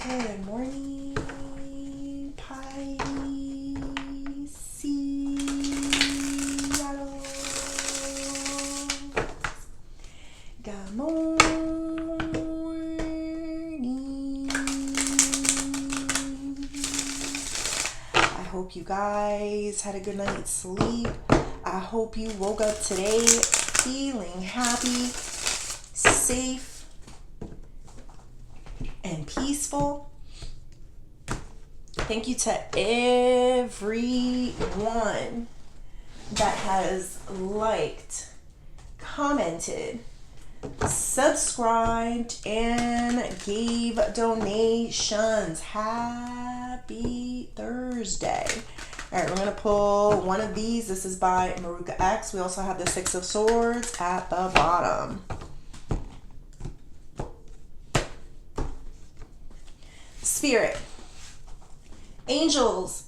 Good morning, Pisces. Good morning. I hope you guys had a good night's sleep. I hope you woke up today feeling happy, safe, and peaceful. Thank you to everyone that has liked, commented, subscribed, and gave donations. Happy Thursday. All right, we're going to pull one of these. This is by Maruka X. We also have the Six of Swords at the bottom. Spirit, angels,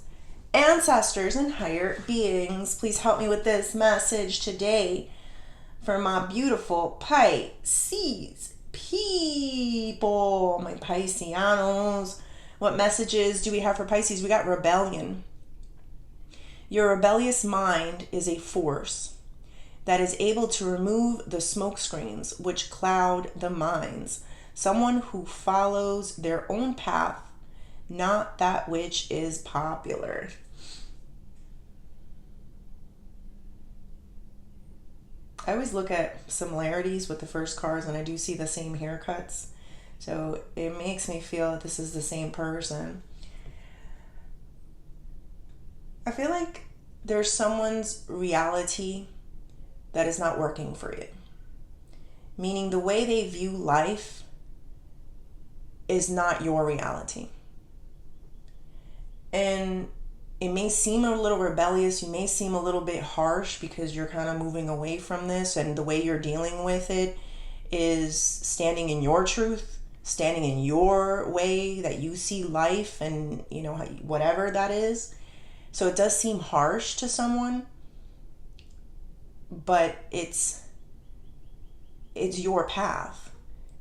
ancestors, and higher beings, please help me with this message today for my beautiful Pisces people, my Pisceanos. What messages do we have for Pisces? We got rebellion. Your rebellious mind is a force that is able to remove the smoke screens which cloud the minds. Someone who follows their own path, not that which is popular. I always look at similarities with the first cards and I do see the same haircuts. So it makes me feel that this is the same person. I feel like there's someone's reality that is not working for you. Meaning the way they view life is not your reality. And it may seem a little rebellious, you may seem a little bit harsh because you're kind of moving away from this, and the way you're dealing with it is standing in your truth, standing in your way that you see life, and you know, whatever that is. So it does seem harsh to someone, but it's your path.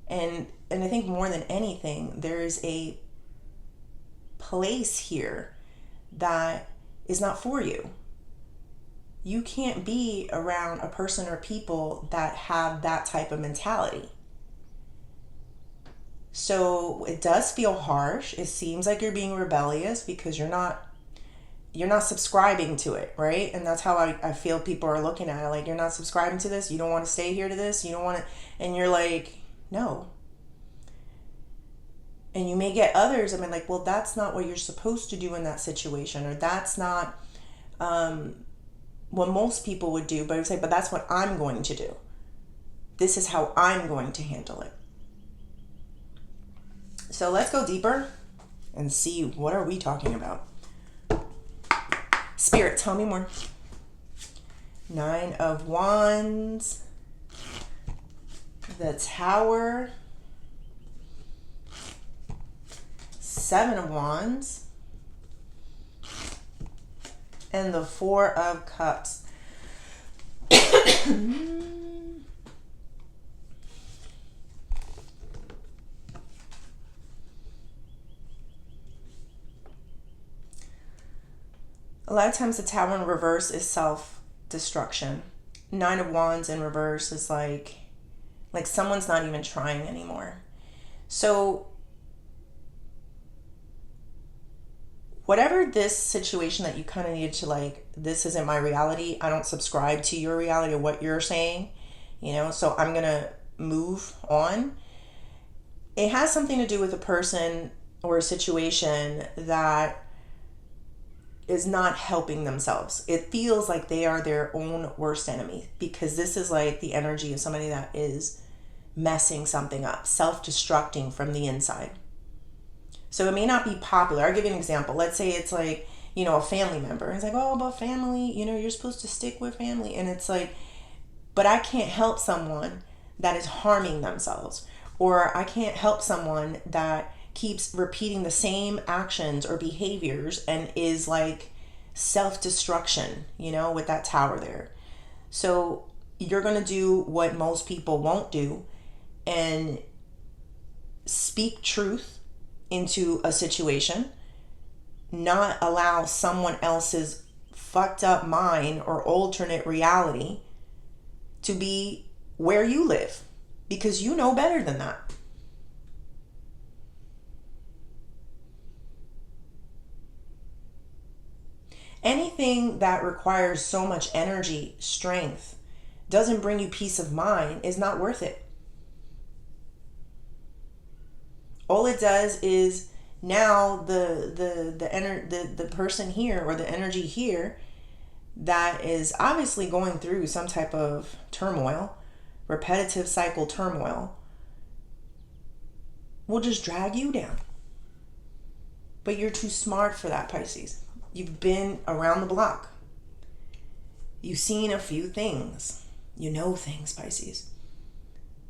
And I think more than anything, there's a place here that is not for you. You can't be around a person or people that have that type of mentality. So it does feel harsh. It seems like you're being rebellious because you're not subscribing to it, right? And that's how I feel people are looking at it. Like, you're not subscribing to this. You don't want to stay here to this. You don't want to, and you're like, no. And you may get others, I mean, like, well, that's not what you're supposed to do in that situation, or that's not what most people would do. But I would say, but that's what I'm going to do. This is how I'm going to handle it. So let's go deeper and see, what are we talking about? Spirit, tell me more. 9 of Wands, the Tower, 7 of Wands, and the 4 of Cups. A lot of times the Tower in reverse is self-destruction. 9 of Wands in reverse is like someone's not even trying anymore. So whatever this situation that you kind of need to, like, this isn't my reality. I don't subscribe to your reality or what you're saying, you know, so I'm going to move on. It has something to do with a person or a situation that is not helping themselves. It feels like they are their own worst enemy, because this is like the energy of somebody that is messing something up, self-destructing from the inside. So it may not be popular. I'll give you an example. Let's say it's like, you know, a family member. It's like, oh, but family, you know, you're supposed to stick with family. And it's like, but I can't help someone that is harming themselves. Or I can't help someone that keeps repeating the same actions or behaviors and is like self-destruction, you know, with that Tower there. So you're going to do what most people won't do and speak truth into a situation, not allow someone else's fucked up mind or alternate reality to be where you live, because you know better than that. Anything that requires so much energy, strength, doesn't bring you peace of mind is not worth it. All it does is now the person here, or the energy here, that is obviously going through some type of turmoil, repetitive cycle turmoil, will just drag you down. But you're too smart for that, Pisces. You've been around the block. You've seen a few things. You know things, Pisces.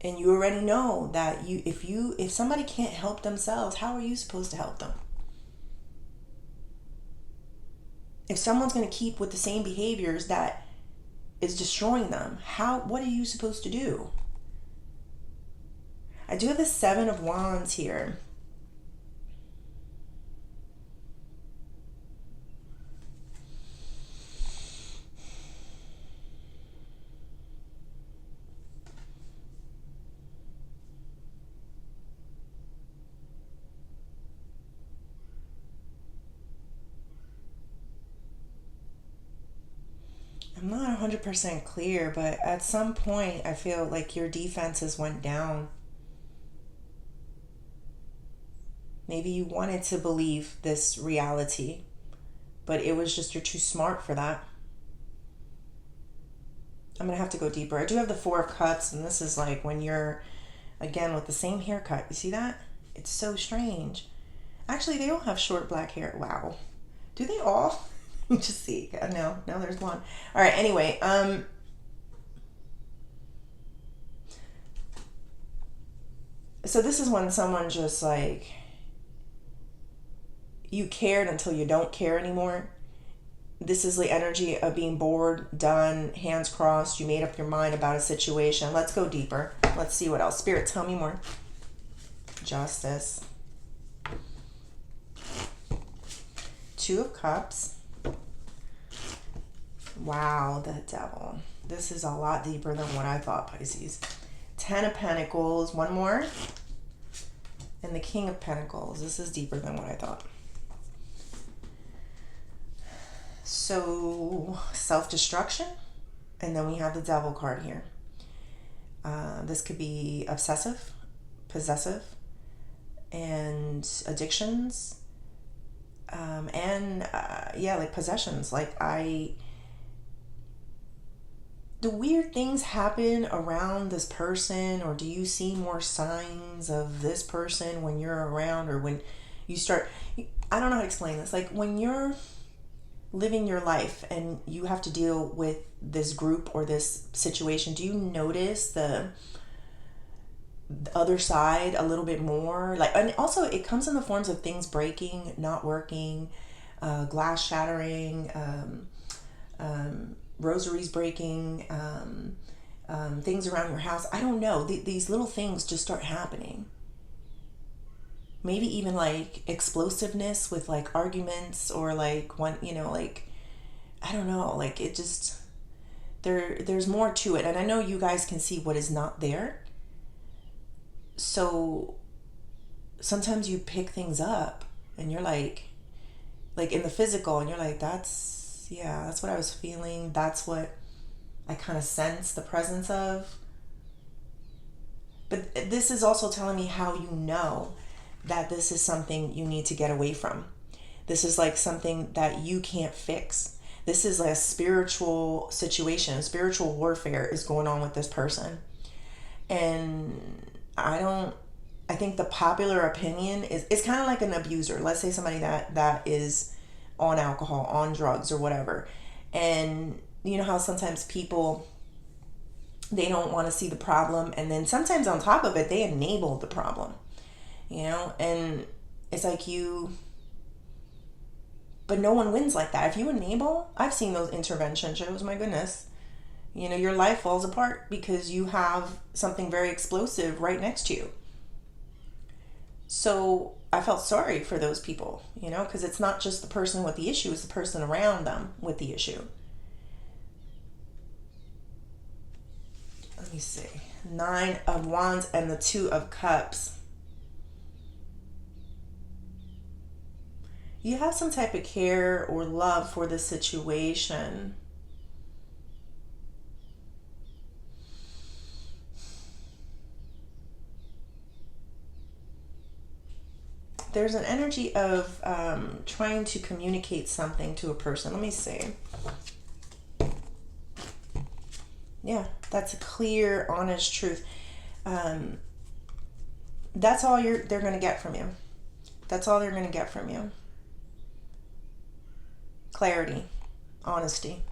And you already know that if somebody can't help themselves, how are you supposed to help them? If someone's going to keep with the same behaviors that is destroying them, what are you supposed to do? I do have the 7 of Wands here. I'm not 100% clear, but at some point I feel like your defenses went down. Maybe you wanted to believe this reality, but it was just you're too smart for that. I'm going to have to go deeper. I do have the 4 of Cups, and this is like when you're, again, with the same haircut. You see that? It's so strange. Actually, they all have short black hair. Wow. Do they all? Just see. No, there's one. All right, anyway. So this is when someone just like, you cared until you don't care anymore. This is the energy of being bored, done, hands crossed. You made up your mind about a situation. Let's go deeper. Let's see what else. Spirit, tell me more. Justice. 2 of Cups. Wow, the Devil. This is a lot deeper than what I thought, Pisces. 10 of Pentacles. One more. And the King of Pentacles. This is deeper than what I thought. So, self-destruction. And then we have the Devil card here. This could be obsessive, possessive, and addictions. Like possessions. Like do weird things happen around this person, or do you see more signs of this person when you're around, or when you start, I don't know how to explain this. Like when you're living your life and you have to deal with this group or this situation, do you notice the other side a little bit more? Like, and also it comes in the forms of things breaking, not working, glass shattering, rosaries breaking, things around your house. I don't know. These little things just start happening. Maybe even like explosiveness with like arguments, or like one, like, I don't know, like it just, there's more to it. And I know you guys can see what is not there. So sometimes you pick things up and you're like in the physical, and you're like, that's what I was feeling. That's what I kind of sense the presence of. But this is also telling me how you know that this is something you need to get away from. This is like something that you can't fix. This is like a spiritual situation. Spiritual warfare is going on with this person. And I think the popular opinion is, it's kind of like an abuser. Let's say somebody that is on alcohol, on drugs, or whatever. And you know how sometimes people, they don't want to see the problem, and then sometimes on top of it, they enable the problem. And it's like but no one wins like that. If you enable, I've seen those intervention shows, my goodness. Your life falls apart because you have something very explosive right next to you. So I felt sorry for those people, because it's not just the person with the issue, it's the person around them with the issue. Let me see. 9 of Wands and the 2 of Cups. You have some type of care or love for the situation. There's an energy of trying to communicate something to a person. Let me see. Yeah, that's a clear, honest truth. That's all they're going to get from you. That's all they're going to get from you. Clarity, honesty,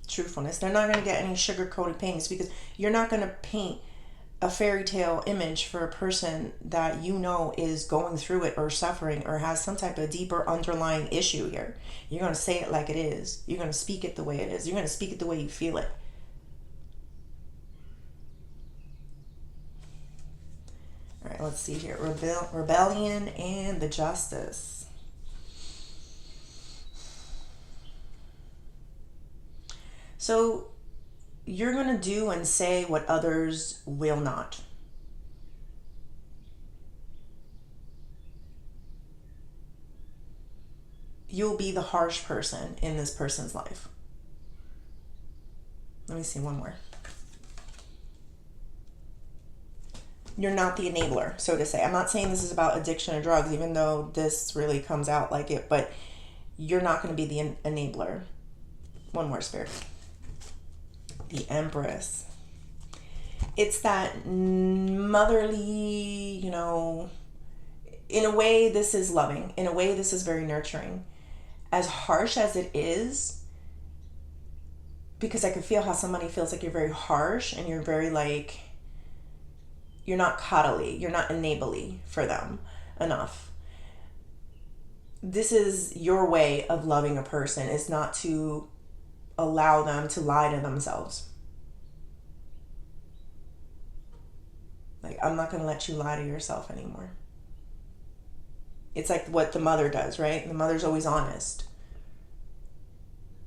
truthfulness. They're not going to get any sugar-coated paintings, because you're not going to paint a fairy tale image for a person that is going through it or suffering or has some type of deeper underlying issue here. You're going to say it like it is. You're going to speak it the way it is. You're going to speak it the way you feel it. All right, let's see here. Rebellion and the Justice. So you're going to do and say what others will not. You'll be the harsh person in this person's life. Let me see one more. You're not the enabler, so to say. I'm not saying this is about addiction or drugs, even though this really comes out like it, but you're not going to be the enabler. One more, Spirit. The Empress. It's that motherly, in a way this is loving. In a way this is very nurturing. As harsh as it is, because I can feel how somebody feels like you're very harsh and you're very you're not cuddly, you're not enably for them enough. This is your way of loving a person, is not to allow them to lie to themselves. I'm not going to let you lie to yourself anymore. It's like what the mother does, right? The mother's always honest,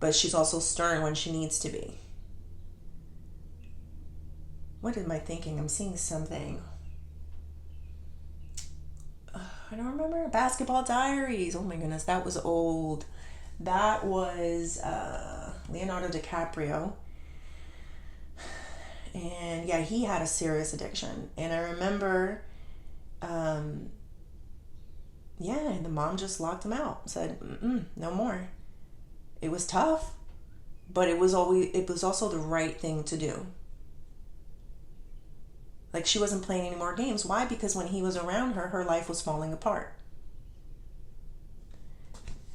but she's also stern when she needs to be. What am I thinking? I'm seeing something. I don't remember. Basketball Diaries. Oh my goodness, that was old. That was Leonardo DiCaprio. And yeah, he had a serious addiction. And I remember, the mom just locked him out. Said, no more. It was tough, but it was also the right thing to do. She wasn't playing any more games. Why? Because when he was around her, her life was falling apart.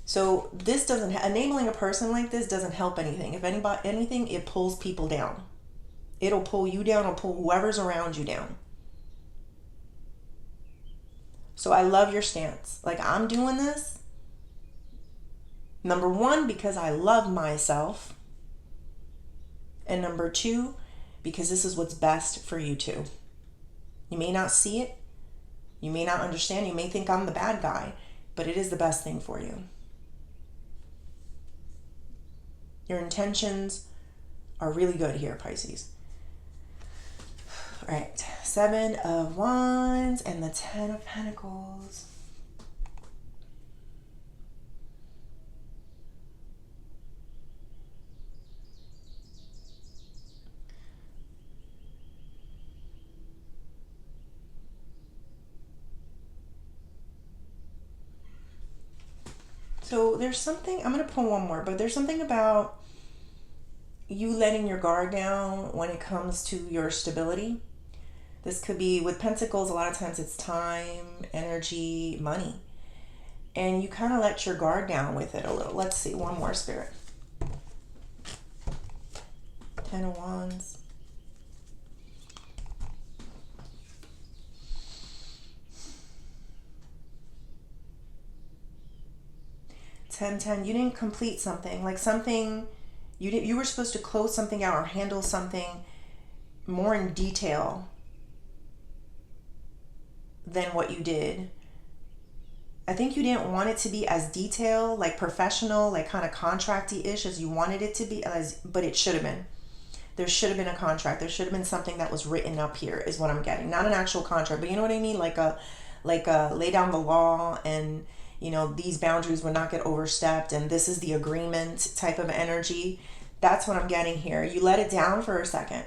So this enabling a person like this doesn't help anything. If anything, it pulls people down. It'll pull you down, it'll pull whoever's around you down. So I love your stance. I'm doing this, number one, because I love myself. And number two, because this is what's best for you too. You may not see it. You may not understand. You may think I'm the bad guy, but it is the best thing for you. Your intentions are really good here, Pisces. All right, 7 of Wands and the 10 of Pentacles. So there's something, I'm going to pull one more, but there's something about you letting your guard down when it comes to your stability. This could be with Pentacles, a lot of times it's time, energy, money. And you kind of let your guard down with it a little. Let's see, one more, Spirit. 10 of Wands. 10, you didn't complete something. You were supposed to close something out or handle something more in detail than what you did. I think you didn't want it to be as detailed, like professional, like kind of contracty-ish as you wanted it to be, but it should have been. There should have been a contract. There should have been something that was written up here, is what I'm getting. Not an actual contract, but you know what I mean? Like a lay down the law, and these boundaries would not get overstepped, and this is the agreement type of energy. That's what I'm getting here. You let it down for a second.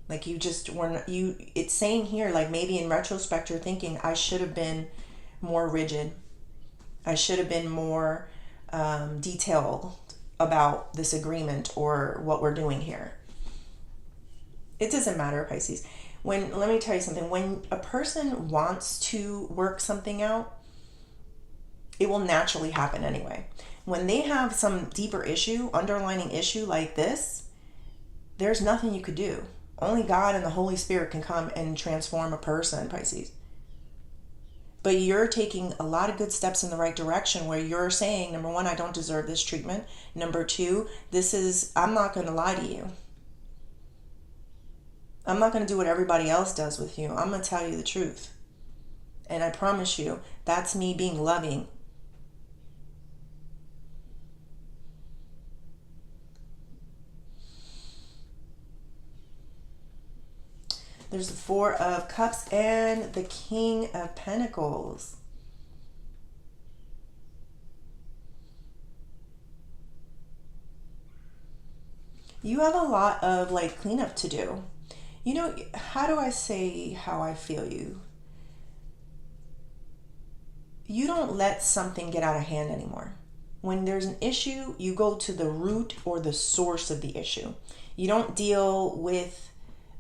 Like you just weren't, it's saying here, like maybe in retrospect, you're thinking, I should have been more rigid. I should have been more detailed about this agreement or what we're doing here. It doesn't matter, Pisces. Let me tell you something. When a person wants to work something out, it will naturally happen anyway. When they have some deeper issue, underlining issue like this, there's nothing you could do. Only God and the Holy Spirit can come and transform a person, Pisces. But you're taking a lot of good steps in the right direction, where you're saying, number one, I don't deserve this treatment. Number two, I'm not going to lie to you. I'm not going to do what everybody else does with you. I'm going to tell you the truth. And I promise you, that's me being loving. There's the Four of Cups and the King of Pentacles. You have a lot of like cleanup to do. How do I say how I feel you? You don't let something get out of hand anymore. When there's an issue, you go to the root or the source of the issue. You don't deal with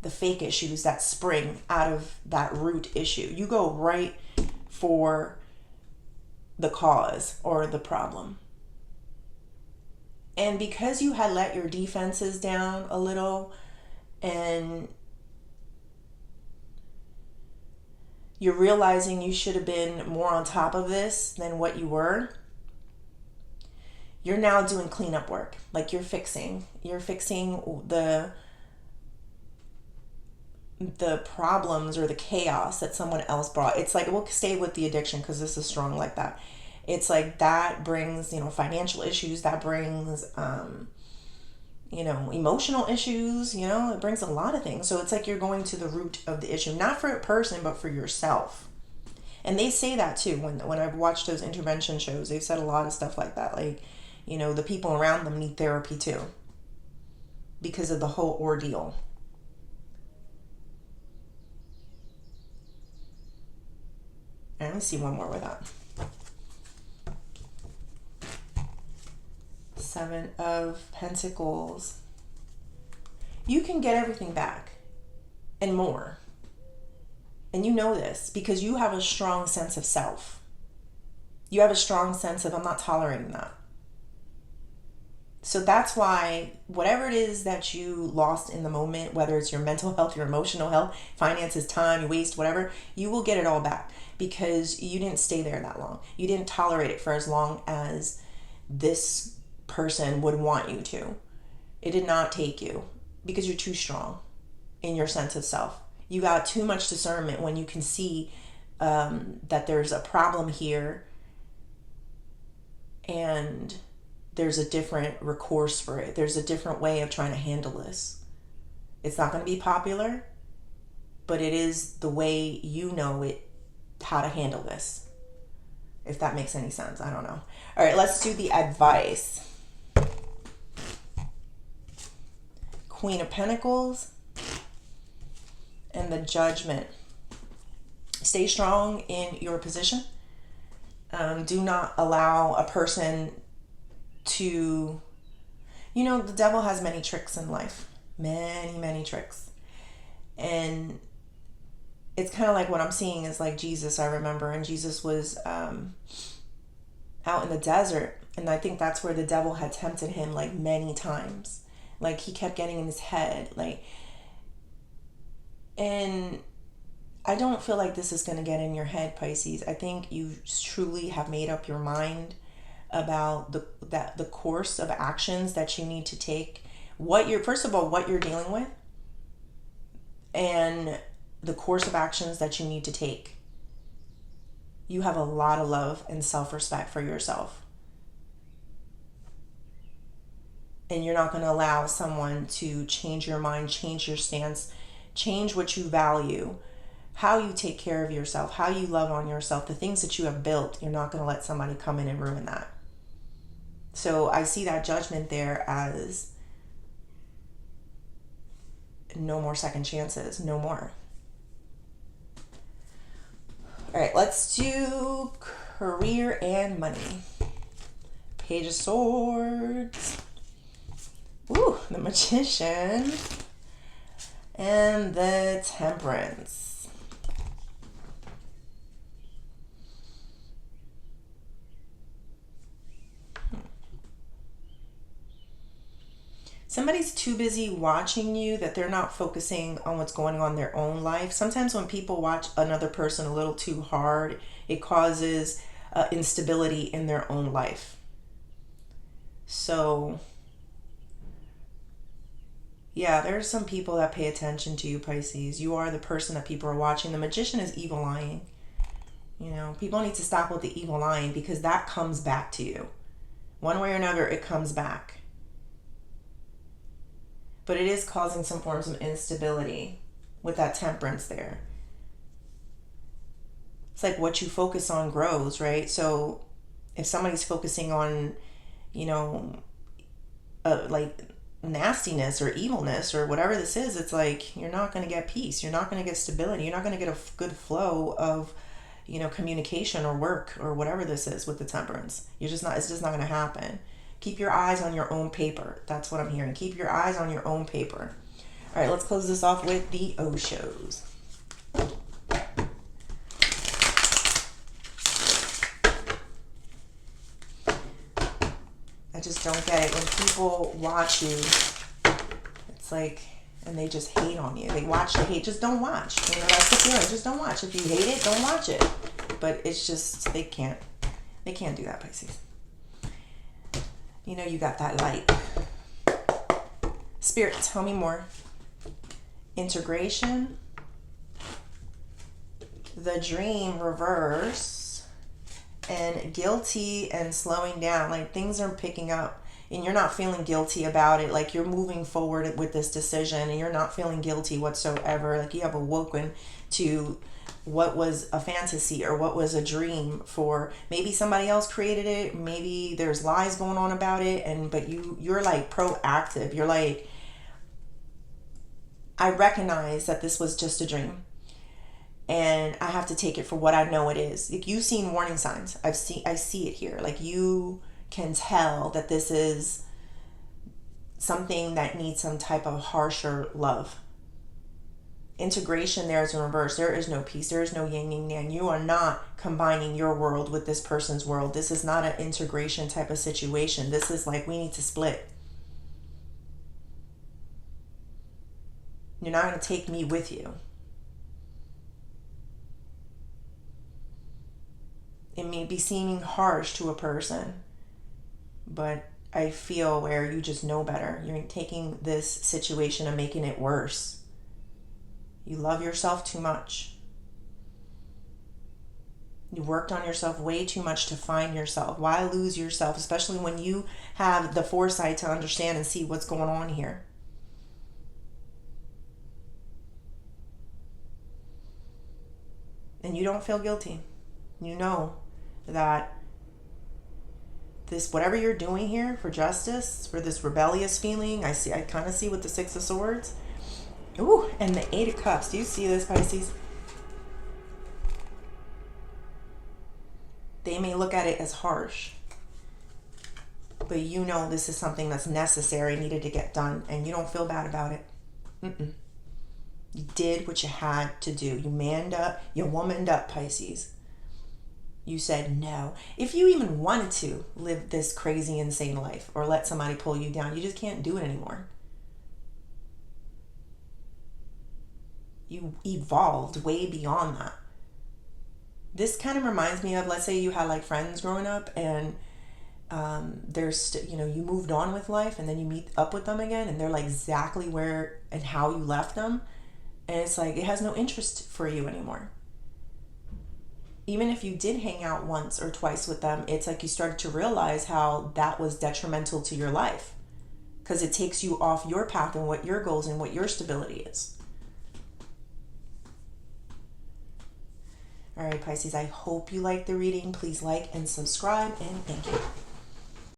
the fake issues that spring out of that root issue. You go right for the cause or the problem. And because you had let your defenses down a little, and you're realizing you should have been more on top of this than what you were, you're now doing cleanup work. Like you're fixing the problems or the chaos that someone else brought. It's like, we'll stay with the addiction because this is strong like that. It's like that brings, financial issues, that brings, emotional issues, it brings a lot of things. So it's like you're going to the root of the issue, not for a person, but for yourself. And they say that too. When I've watched those intervention shows, they've said a lot of stuff like that. Like, the people around them need therapy too, because of the whole ordeal. And let me see one more with that. Seven of Pentacles. You can get everything back and more. And you know this because you have a strong sense of self. You have a strong sense of, I'm not tolerating that. So that's why whatever it is that you lost in the moment, whether it's your mental health, your emotional health, finances, time, waste, whatever, you will get it all back because you didn't stay there that long. You didn't tolerate it for as long as this person would want you to. It did not take you because you're too strong in your sense of self. You got too much discernment when you can see that there's a problem here and there's a different recourse for it. There's a different way of trying to handle this. It's not going to be popular, but it is the way you know it, how to handle this. If that makes any sense. I don't know. All right, let's do the advice. Queen of Pentacles and the Judgment. Stay strong in your position. Do not allow a person to, the devil has many tricks in life. Many tricks. And it's kind of like what I'm seeing is like Jesus, I remember. And Jesus was out in the desert. And I think that's where the devil had tempted him like many times. Like he kept getting in his head. And I don't feel like this is going to get in your head, Pisces. I think you truly have made up your mind about the course of actions that you need to take. First of all, what you're dealing with, and the course of actions that you need to take You have a lot of love and self-respect for yourself. And you're not going to allow someone to change your mind, change your stance, change what you value, how you take care of yourself, how you love on yourself, the things that you have built. You're not going to let somebody come in and ruin that. So I see that judgment there as no more second chances, no more. All right, let's do career and money. Page of Swords. Ooh, the Magician. And the Temperance. Somebody's too busy watching you that they're not focusing on what's going on in their own life. Sometimes when people watch another person a little too hard, it causes instability in their own life. So, yeah, there's some people that pay attention to you, Pisces. You are the person that people are watching. The Magician is evil eyeing. You know, people need to stop with the evil eyeing because that comes back to you. One way or another, it comes back. But it is causing some forms of instability with that Temperance there. It's like what you focus on grows, right? So if somebody's focusing on, you know, like nastiness or evilness or whatever this is, it's like you're not going to get peace. You're not going to get stability. You're not going to get a good flow of, you know, communication or work or whatever this is with the Temperance. It's just not going to happen. Keep your eyes on your own paper. That's what I'm hearing. Keep your eyes on your own paper. All right, let's close this off with the Oshos. I just don't get it. When people watch you, it's like, and they just hate on you. They watch, they hate. Just don't watch. You know, that's the feeling. Just don't watch. If you hate it, don't watch it. But it's just, they can't do that, Pisces. You know you got that light. Spirit, tell me more. Integration. The Dream reverse. And guilty and slowing down. Like things are picking up. And you're not feeling guilty about it. Like you're moving forward with this decision. And you're not feeling guilty whatsoever. Like you have awoken to what was a fantasy or what was a dream for maybe somebody else created it, maybe there's lies going on about it, but you're like proactive. You're like, I recognize that this was just a dream and I have to take it for what I know it is. Like you've seen warning signs. I see it here. Like you can tell that this is something that needs some type of harsher love. Integration there is in reverse. There is no peace. There is no yin and yang. You are not combining your world with this person's world. This is not an integration type of situation. This is like we need to split. You're not going to take me with you. It may be seeming harsh to a person, but I feel where you just know better. You're taking this situation and making it worse. You love yourself too much. You worked on yourself way too much to find yourself. Why lose yourself, especially when you have the foresight to understand and see what's going on here? And you don't feel guilty. You know that this, whatever you're doing here for justice, for this rebellious feeling, I kind of see with the Six of Swords. Ooh, and the Eight of Cups. Do you see this, Pisces? They may look at it as harsh, but you know this is something that's necessary, needed to get done, and you don't feel bad about it. You did what you had to do. You manned up, you womaned up, Pisces. You said no. If you even wanted to live this crazy, insane life or let somebody pull you down, you just can't do it anymore. You evolved way beyond that. This kind of reminds me of, let's say you had like friends growing up and you moved on with life and then you meet up with them again and they're like exactly where and how you left them. And it's like, it has no interest for you anymore. even if you did hang out once or twice with them, it's like you started to realize how that was detrimental to your life, because it takes you off your path and what your goals and what your stability is. All right, Pisces, I hope you liked the reading. Please like and subscribe, and thank you.